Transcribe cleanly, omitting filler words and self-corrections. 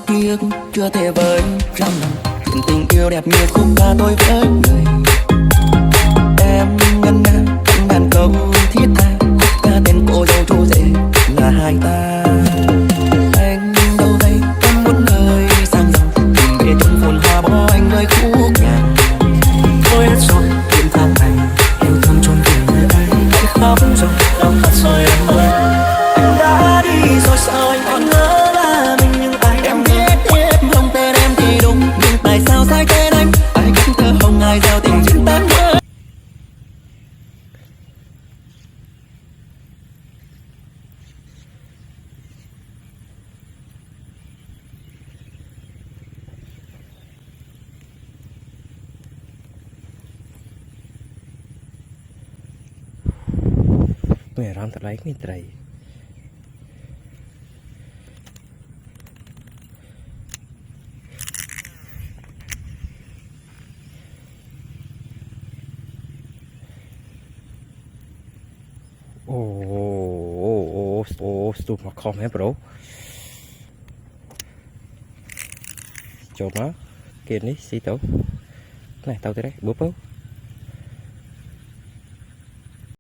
tiếc chưa thể với trăm lần chuyện tình yêu đẹp như khúc ca tôi với người. Em ngân nga trăm ngàn câu thiết tha, khúc ca tên cô dâu chú rể là hai ta. Anh đâu đây em muốn người sang giàu, tìm về trong phồn hoa bỏ anh nơi khúc nhạc. Thôi hết rồi đêm tháng này, yêu thương chôn vùi người ấy. Anh khóc rồi đau thật rồi em ơi, anh đã đi rồi sao anh còn ngỡ là mình nhưng ai. Em biết không tên em thì đúng, nhưng tại sao sai tên anh? Ai cắm thơ hồng ai gieo tình duyên tan vỡ. មានអារម្មណ៍ត្រឡៃគ្មានត្រីអូស្ទុះមកខំហ៎ប្រូចូលមកគេនេះស៊ីទៅណែទៅទៅបប